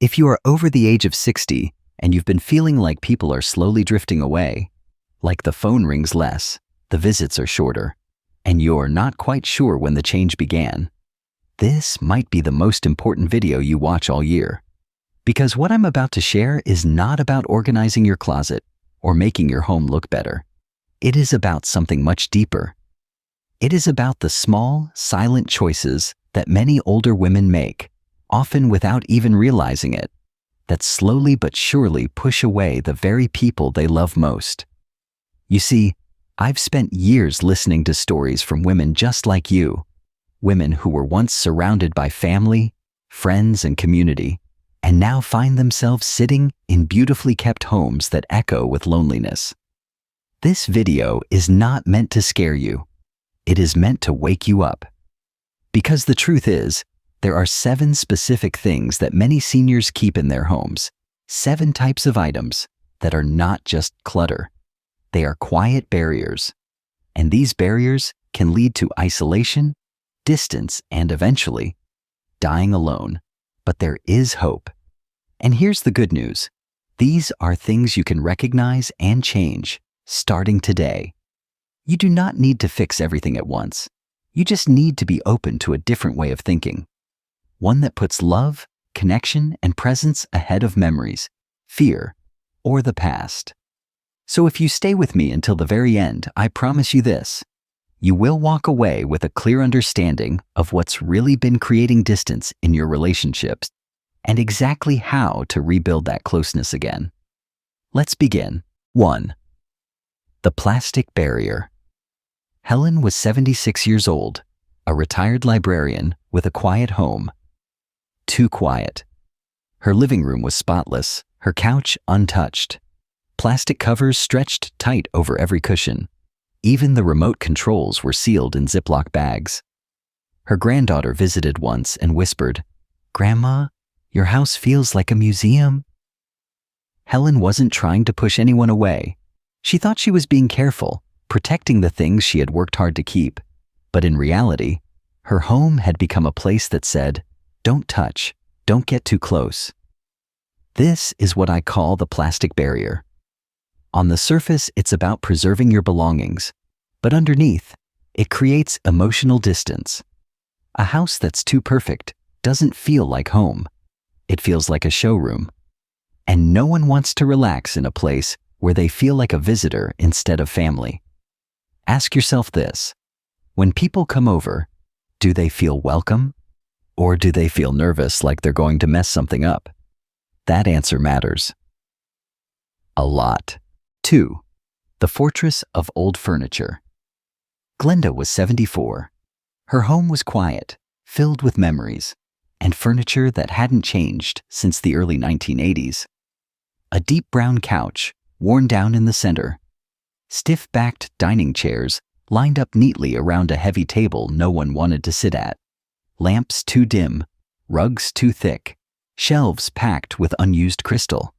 If you are over the age of 60 and you've been feeling like people are slowly drifting away, like the phone rings less, the visits are shorter, and you're not quite sure when the change began, this might be the most important video you watch all year. Because what I'm about to share is not about organizing your closet or making your home look better. It is about something much deeper. It is about the small, silent choices that many older women make, often without even realizing it, that slowly but surely push away the very people they love most. You see, I've spent years listening to stories from women just like you, women who were once surrounded by family, friends, and community, and now find themselves sitting in beautifully kept homes that echo with loneliness. This video is not meant to scare you. It is meant to wake you up. Because the truth is, there are 7 specific things that many seniors keep in their homes, 7 types of items that are not just clutter. They are quiet barriers. And these barriers can lead to isolation, distance, and eventually, dying alone. But there is hope. And here's the good news. These are things you can recognize and change, starting today. You do not need to fix everything at once. You just need to be open to a different way of thinking. One that puts love, connection, and presence ahead of memories, fear, or the past. So if you stay with me until the very end, I promise you this. You will walk away with a clear understanding of what's really been creating distance in your relationships and exactly how to rebuild that closeness again. Let's begin. 1. The plastic barrier. Helen was 76 years old, a retired librarian with a quiet home. Too quiet. Her living room was spotless, her couch untouched. Plastic covers stretched tight over every cushion. Even the remote controls were sealed in Ziploc bags. Her granddaughter visited once and whispered, "Grandma, your house feels like a museum." Helen wasn't trying to push anyone away. She thought she was being careful, protecting the things she had worked hard to keep. But in reality, her home had become a place that said, "Don't touch, don't get too close." This is what I call the plastic barrier. On the surface, it's about preserving your belongings, but underneath, it creates emotional distance. A house that's too perfect doesn't feel like home. It feels like a showroom. And no one wants to relax in a place where they feel like a visitor instead of family. Ask yourself this. When people come over, do they feel welcome? Or do they feel nervous like they're going to mess something up? That answer matters. A lot. 2. The fortress of old furniture. Glenda was 74. Her home was quiet, filled with memories, and furniture that hadn't changed since the early 1980s. A deep brown couch, worn down in the center. Stiff-backed dining chairs lined up neatly around a heavy table no one wanted to sit at. Lamps too dim, rugs too thick, shelves packed with unused crystal.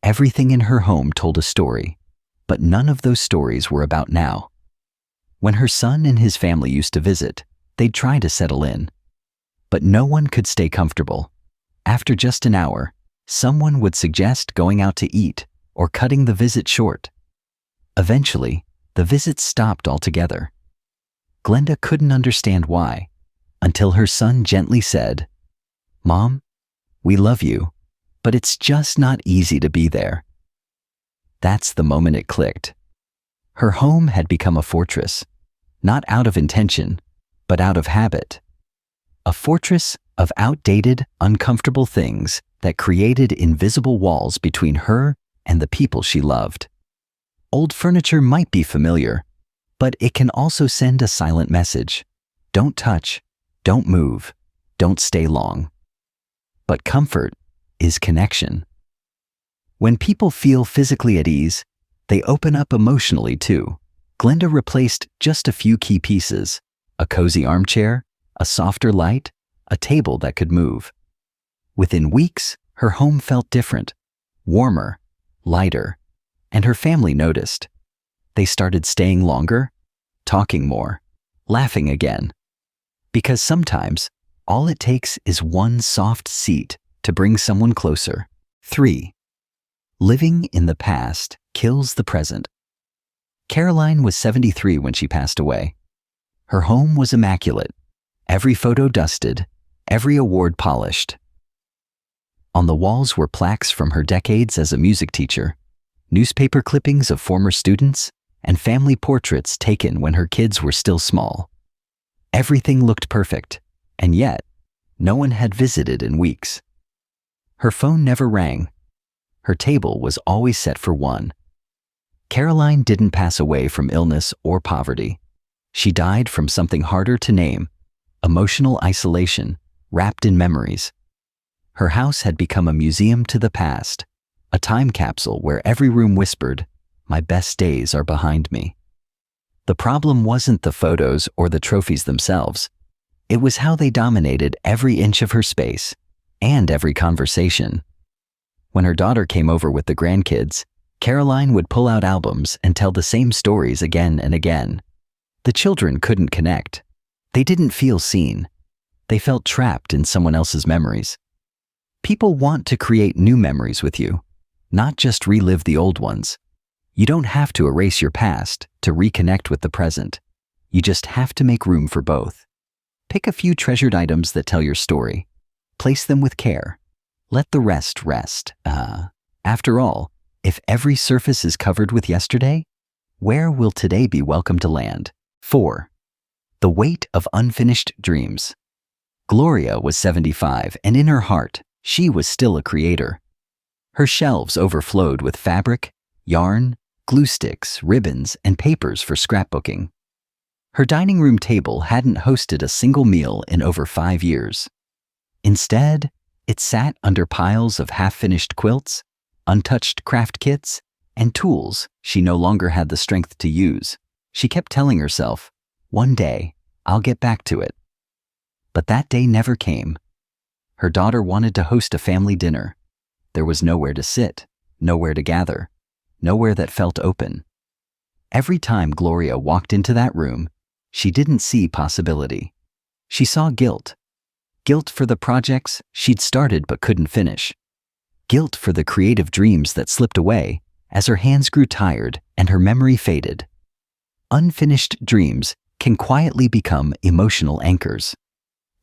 Everything in her home told a story, but none of those stories were about now. When her son and his family used to visit, they'd try to settle in. But no one could stay comfortable. After just an hour, someone would suggest going out to eat or cutting the visit short. Eventually, the visit stopped altogether. Glenda couldn't understand why, until her son gently said, "Mom, we love you, but it's just not easy to be there." That's the moment it clicked. Her home had become a fortress, not out of intention, but out of habit. A fortress of outdated, uncomfortable things that created invisible walls between her and the people she loved. Old furniture might be familiar, but it can also send a silent message. Don't touch, don't move, don't stay long. But comfort is connection. When people feel physically at ease, they open up emotionally too. Glenda replaced just a few key pieces: a cozy armchair, a softer light, a table that could move. Within weeks, her home felt different, warmer, lighter, and her family noticed. They started staying longer, talking more, laughing again. Because sometimes, all it takes is one soft seat to bring someone closer. 3. Living in the past kills the present. Caroline was 73 when she passed away. Her home was immaculate, every photo dusted, every award polished. On the walls were plaques from her decades as a music teacher, newspaper clippings of former students, and family portraits taken when her kids were still small. Everything looked perfect, and yet, no one had visited in weeks. Her phone never rang. Her table was always set for one. Caroline didn't pass away from illness or poverty. She died from something harder to name: emotional isolation, wrapped in memories. Her house had become a museum to the past, a time capsule where every room whispered, "My best days are behind me." The problem wasn't the photos or the trophies themselves. It was how they dominated every inch of her space and every conversation. When her daughter came over with the grandkids, Caroline would pull out albums and tell the same stories again and again. The children couldn't connect. They didn't feel seen. They felt trapped in someone else's memories. People want to create new memories with you, not just relive the old ones. You don't have to erase your past to reconnect with the present. You just have to make room for both. Pick a few treasured items that tell your story. Place them with care. Let the rest rest. After all, if every surface is covered with yesterday, where will today be welcome to land? 4. The weight of unfinished dreams. Gloria was 75, and in her heart, she was still a creator. Her shelves overflowed with fabric, yarn, glue sticks, ribbons, and papers for scrapbooking. Her dining room table hadn't hosted a single meal in over 5 years. Instead, it sat under piles of half-finished quilts, untouched craft kits, and tools she no longer had the strength to use. She kept telling herself, "One day, I'll get back to it." But that day never came. Her daughter wanted to host a family dinner. There was nowhere to sit, nowhere to gather, nowhere that felt open. Every time Gloria walked into that room, she didn't see possibility. She saw guilt. Guilt for the projects she'd started but couldn't finish. Guilt for the creative dreams that slipped away as her hands grew tired and her memory faded. Unfinished dreams can quietly become emotional anchors.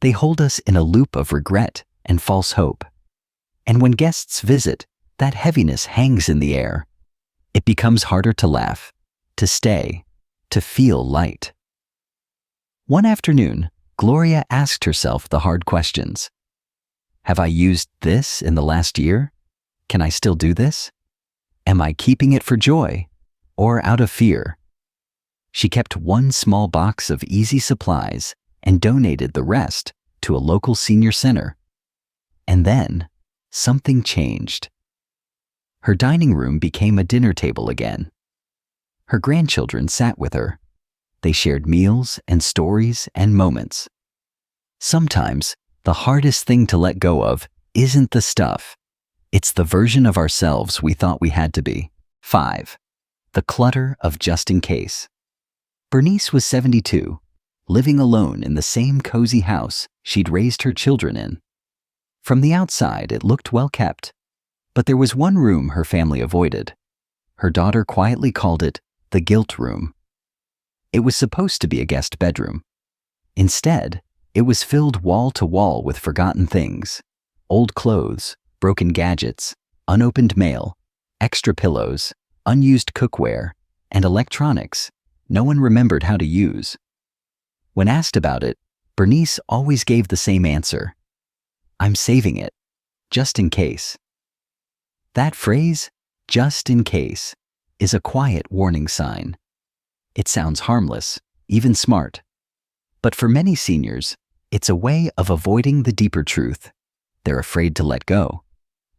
They hold us in a loop of regret and false hope. And when guests visit, that heaviness hangs in the air. It becomes harder to laugh, to stay, to feel light. One afternoon, Gloria asked herself the hard questions. Have I used this in the last year? Can I still do this? Am I keeping it for joy or out of fear? She kept one small box of easy supplies and donated the rest to a local senior center. And then, something changed. Her dining room became a dinner table again. Her grandchildren sat with her. They shared meals and stories and moments. Sometimes, the hardest thing to let go of isn't the stuff. It's the version of ourselves we thought we had to be. 5. The clutter of just in case. Bernice was 72, living alone in the same cozy house she'd raised her children in. From the outside, it looked well kept, but there was one room her family avoided. Her daughter quietly called it the guilt room. It was supposed to be a guest bedroom. Instead, it was filled wall to wall with forgotten things: old clothes, broken gadgets, unopened mail, extra pillows, unused cookware, and electronics no one remembered how to use. When asked about it, Bernice always gave the same answer: "I'm saving it, just in case." That phrase, "just in case," is a quiet warning sign. It sounds harmless, even smart. But for many seniors, it's a way of avoiding the deeper truth. They're afraid to let go,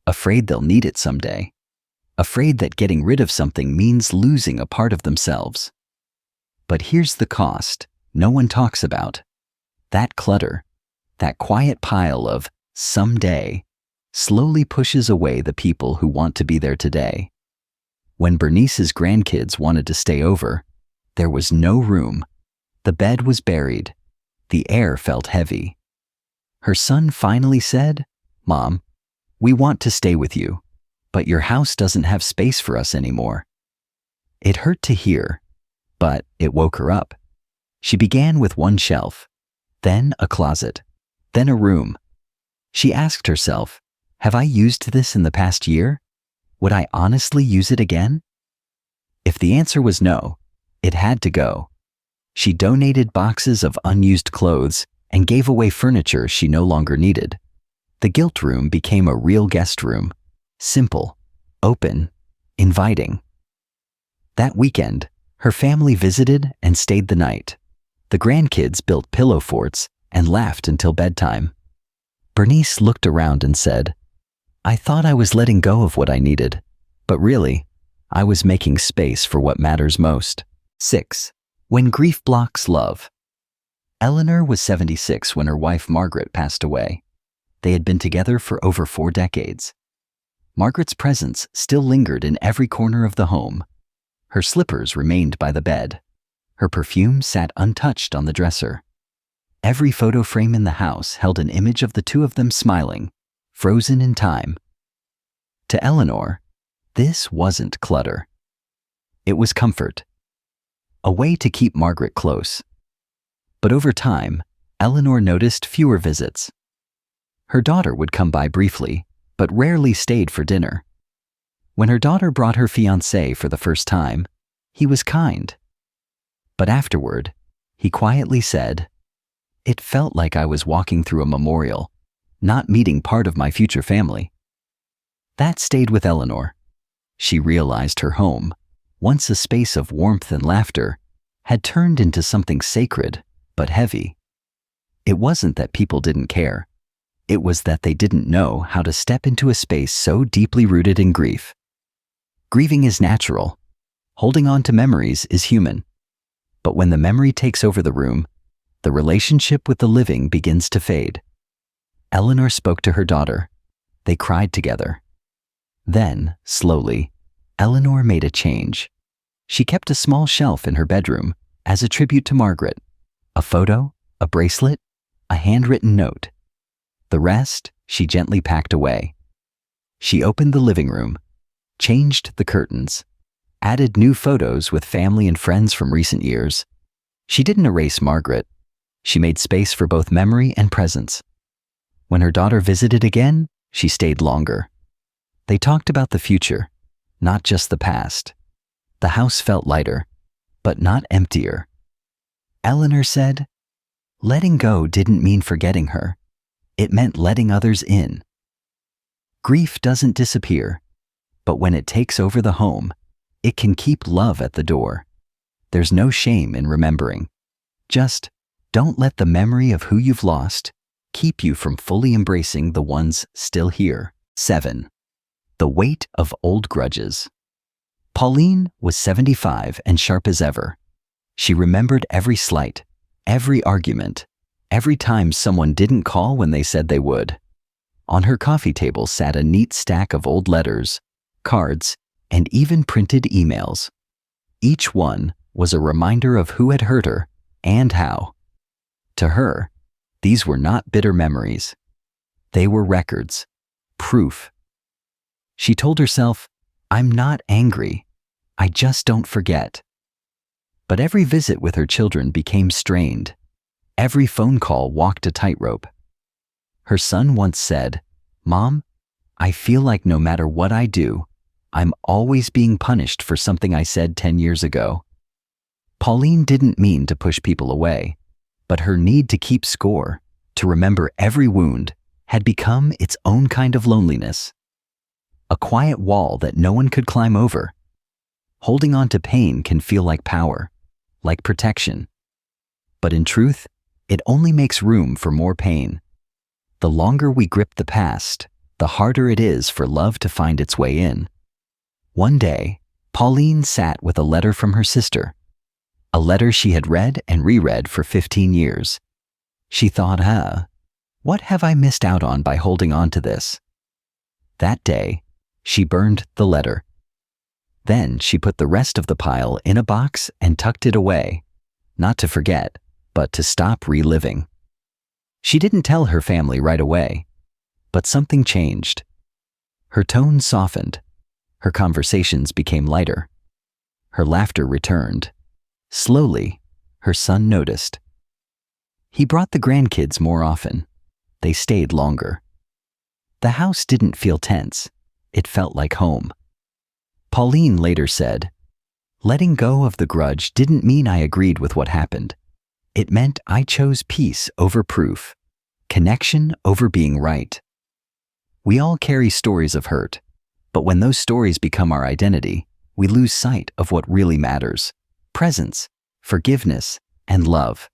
afraid they'll need it someday, afraid that getting rid of something means losing a part of themselves. But here's the cost no one talks about. That clutter, that quiet pile of someday, slowly pushes away the people who want to be there today. When Bernice's grandkids wanted to stay over, there was no room. The bed was buried. The air felt heavy. Her son finally said, "Mom, "We want to stay with you, but your house doesn't have space for us anymore." It hurt to hear, but it woke her up. She began with one shelf, then a closet, then a room. She asked herself, have I used this in the past year? Would I honestly use it again? If the answer was no, it had to go. She donated boxes of unused clothes and gave away furniture she no longer needed. The guilt room became a real guest room, simple, open, inviting. That weekend, her family visited and stayed the night. The grandkids built pillow forts and laughed until bedtime. Bernice looked around and said, "I thought I was letting go of what I needed, but really, I was making space for what matters most." 6. When grief blocks love. Eleanor was 76 when her wife Margaret passed away. They had been together for over 4 decades. Margaret's presence still lingered in every corner of the home. Her slippers remained by the bed. Her perfume sat untouched on the dresser. Every photo frame in the house held an image of the two of them smiling, frozen in time. To Eleanor, this wasn't clutter. It was comfort, a way to keep Margaret close. But over time, Eleanor noticed fewer visits. Her daughter would come by briefly, but rarely stayed for dinner. When her daughter brought her fiancé for the first time, he was kind. But afterward, he quietly said, "It felt like I was walking through a memorial, not meeting part of my future family." That stayed with Eleanor. She realized her home, once a space of warmth and laughter, had turned into something sacred but heavy. It wasn't that people didn't care. It was that they didn't know how to step into a space so deeply rooted in grief. Grieving is natural. Holding on to memories is human. But when the memory takes over the room, the relationship with the living begins to fade. Eleanor spoke to her daughter. They cried together. Then, slowly, Eleanor made a change. She kept a small shelf in her bedroom as a tribute to Margaret. A photo, a bracelet, a handwritten note. The rest, she gently packed away. She opened the living room, changed the curtains, added new photos with family and friends from recent years. She didn't erase Margaret. She made space for both memory and presence. When her daughter visited again, she stayed longer. They talked about the future, not just the past. The house felt lighter, but not emptier. Eleanor said, "Letting go didn't mean forgetting her. It meant letting others in." Grief doesn't disappear, but when it takes over the home, it can keep love at the door. There's no shame in remembering. Just don't let the memory of who you've lost keep you from fully embracing the ones still here. 7. The weight of old grudges. Pauline was 75 and sharp as ever. She remembered every slight, every argument, every time someone didn't call when they said they would. On her coffee table sat a neat stack of old letters, cards, and even printed emails. Each one was a reminder of who had hurt her and how. To her, these were not bitter memories. They were records, proof. She told herself, "I'm not angry. I just don't forget." But every visit with her children became strained. Every phone call walked a tightrope. Her son once said, "Mom, I feel like no matter what I do, I'm always being punished for something I said 10 years ago." Pauline didn't mean to push people away, but her need to keep score, to remember every wound, had become its own kind of loneliness. A quiet wall that no one could climb over. Holding on to pain can feel like power, like protection. But in truth, it only makes room for more pain. The longer we grip the past, the harder it is for love to find its way in. One day, Pauline sat with a letter from her sister, a letter she had read and reread for 15 years. She thought, what have I missed out on by holding on to this? That day, she burned the letter. Then she put the rest of the pile in a box and tucked it away, not to forget, but to stop reliving. She didn't tell her family right away, but something changed. Her tone softened. Her conversations became lighter. Her laughter returned. Slowly, her son noticed. He brought the grandkids more often. They stayed longer. The house didn't feel tense. It felt like home. Pauline later said, "Letting go of the grudge didn't mean I agreed with what happened. It meant I chose peace over proof, connection over being right." We all carry stories of hurt, but when those stories become our identity, we lose sight of what really matters: presence, forgiveness, and love.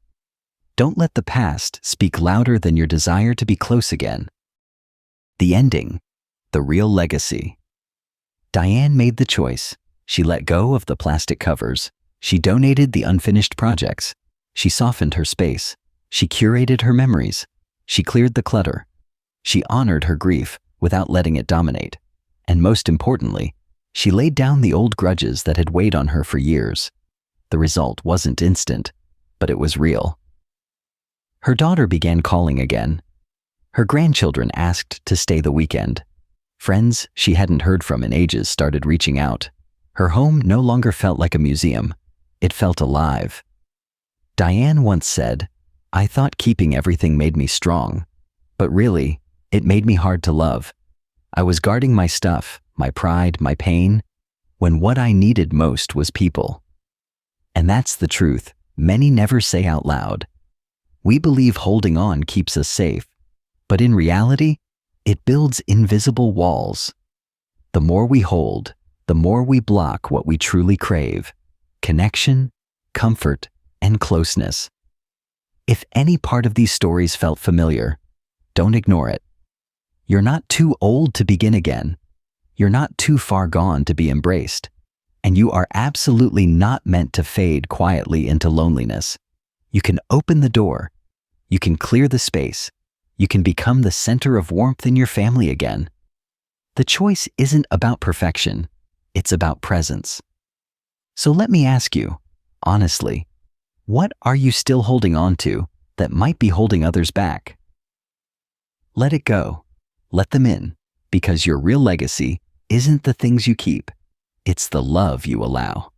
Don't let the past speak louder than your desire to be close again. The ending, the real legacy. Diane made the choice. She let go of the plastic covers. She donated the unfinished projects. She softened her space. She curated her memories. She cleared the clutter. She honored her grief without letting it dominate. And most importantly, she laid down the old grudges that had weighed on her for years. The result wasn't instant, but it was real. Her daughter began calling again. Her grandchildren asked to stay the weekend. Friends she hadn't heard from in ages started reaching out. Her home no longer felt like a museum. It felt alive. Diane once said, "I thought keeping everything made me strong, but really, it made me hard to love. I was guarding my stuff, my pride, my pain, when what I needed most was people." And that's the truth many never say out loud. We believe holding on keeps us safe, but in reality, it builds invisible walls. The more we hold, the more we block what we truly crave: connection, comfort, and closeness. If any part of these stories felt familiar, don't ignore it. You're not too old to begin again. You're not too far gone to be embraced. And you are absolutely not meant to fade quietly into loneliness. You can open the door. You can clear the space. You can become the center of warmth in your family again. The choice isn't about perfection. It's about presence. So let me ask you, honestly, what are you still holding on to that might be holding others back? Let it go. Let them in, because your real legacy isn't the things you keep. It's the love you allow.